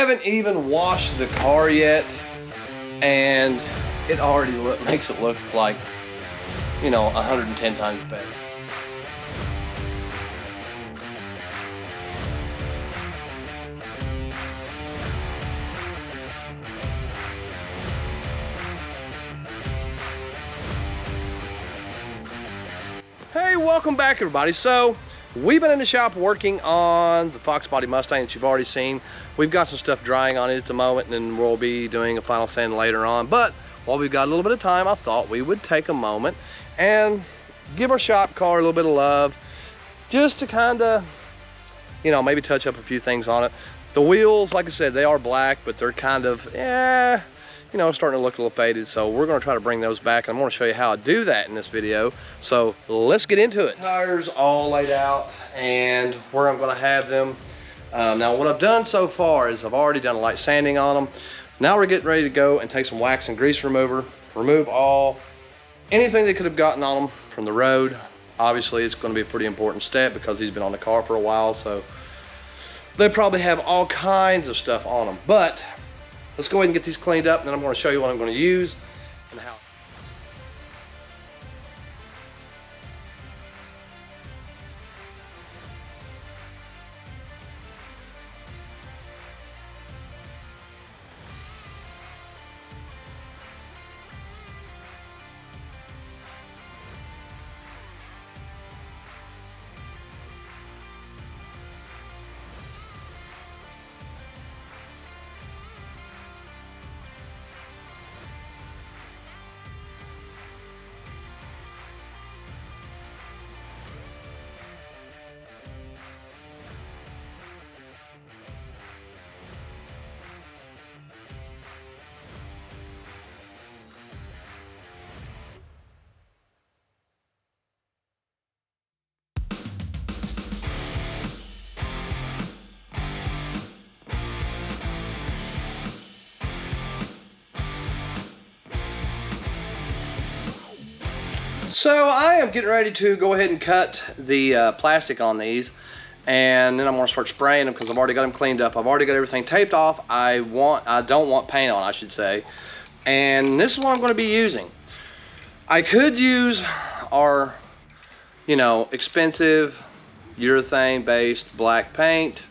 haven't even washed the car yet, and it already makes it look like, you know, 110 times better. Hey, welcome back everybody. So we've been in the shop working on the Fox Body Mustang that you've already seen. We've got some stuff drying on it at the moment, and then we'll be doing a final sand later on. But while we've got a little bit of time, I thought we would take a moment and give our shop car a little bit of love, just to kind of, you know, maybe touch up a few things on it. The wheels, like I said, they are black, but they're kind of, you know, starting to look a little faded. So we're going to try to bring those back, and I'm going to show you how I do that in this video. So let's get into it. Tires all laid out and where I'm going to have them. Now what I've done so far is I've already done light sanding on them. Now we're getting ready to go and take some wax and grease remover, remove anything that could have gotten on them from the road. Obviously it's going to be a pretty important step because he's been on the car for a while, so they probably have all kinds of stuff on them. But let's go ahead and get these cleaned up, and then I'm going to show you what I'm going to use and how. So I am getting ready to go ahead and cut the plastic on these, and then I'm going to start spraying them because I've already got them cleaned up. I've already got everything taped off. I don't want paint on, I should say. And this is what I'm going to be using. I could use our, you know, expensive urethane based black paint,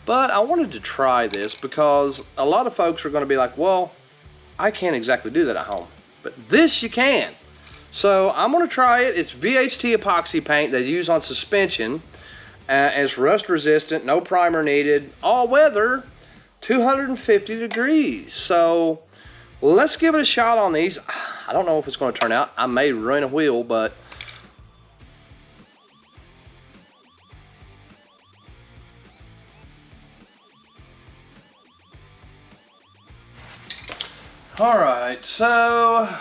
but I wanted to try this because a lot of folks are going to be like, well, I can't exactly do that at home, but this you can. So I'm going to try it. It's VHT epoxy paint they use on suspension. It's rust resistant, no primer needed, all weather, 250 degrees. So let's give it a shot on these. I don't know if it's going to turn out. I may ruin a wheel, but all right, so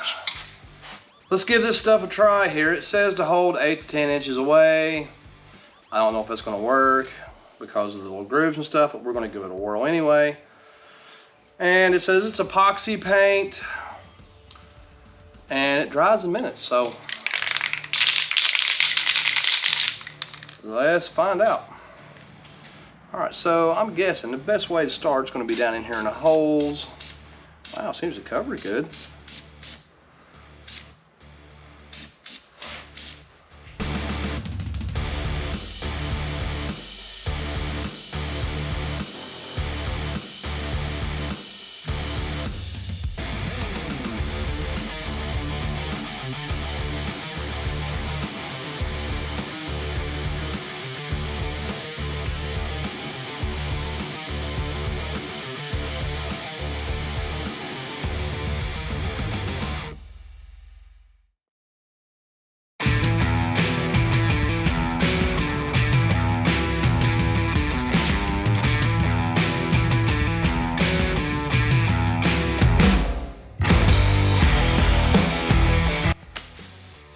let's give this stuff a try here. It says to hold 8 to 10 inches away. I don't know if that's going to work because of the little grooves and stuff, but we're going to give it a whirl anyway. And it says it's epoxy paint, and it dries in minutes. So let's find out. All right, so I'm guessing the best way to start is going to be down in here in the holes. Wow, seems to cover it good.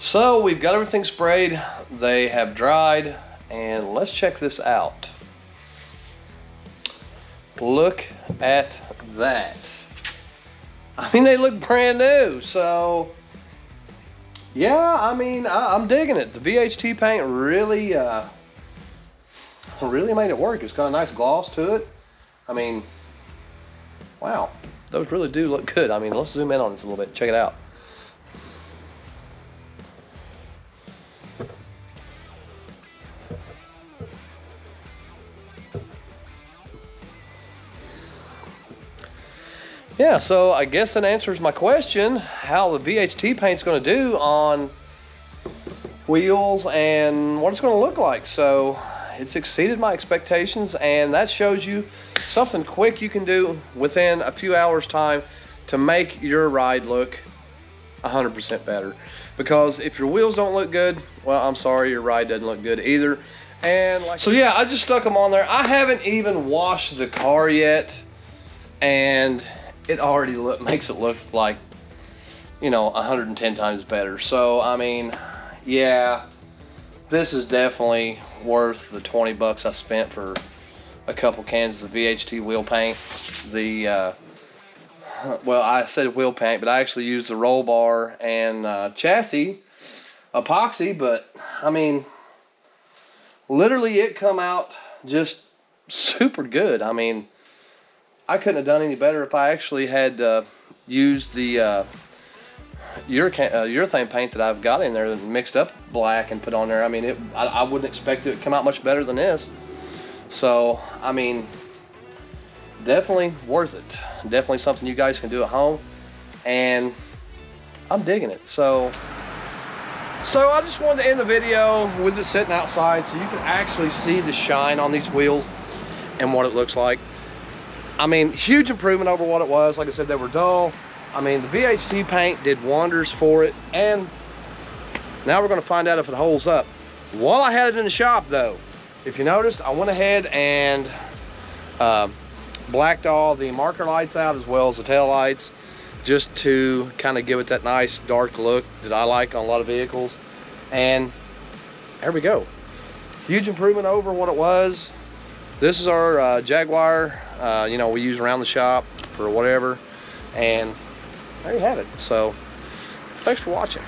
So we've got everything sprayed, they have dried, and let's check this out. Look at that. I mean, they look brand new. So yeah, I mean, I'm digging it. The VHT paint really really made it work. It's got a nice gloss to it. I mean, Wow, those really do look good. I mean, let's zoom in on this a little bit. Check it out. Yeah, so I guess that answers my question, how the VHT paint's gonna do on wheels and what it's gonna look like. So it's exceeded my expectations, and that shows you something quick you can do within a few hours time to make your ride look 100% better. Because if your wheels don't look good, well, I'm sorry, your ride doesn't look good either. And so yeah, I just stuck them on there. I haven't even washed the car yet, and it already makes it look like, you know, 110 times better. So I mean, yeah, this is definitely worth the 20 bucks I spent for a couple cans of the VHT wheel paint. The well, I said wheel paint, but I actually used the roll bar and chassis epoxy. But I mean, literally it come out just super good. I mean, I couldn't have done any better if I actually had used the urethane paint that I've got in there, mixed up black and put on there. I mean, I wouldn't expect it to come out much better than this. So I mean, definitely worth it. Definitely something you guys can do at home, and I'm digging it. So I just wanted to end the video with it sitting outside so you can actually see the shine on these wheels and what it looks like. I mean, huge improvement over what it was. Like I said, they were dull. I mean, the VHT paint did wonders for it, and now we're going to find out if it holds up. While I had it in the shop though, if you noticed, I went ahead and blacked all the marker lights out as well as the tail lights, just to kind of give it that nice dark look that I like on a lot of vehicles. And there we go. Huge improvement over what it was. This is our Jaguar, you know, we use around the shop for whatever. And there you have it. So thanks for watching.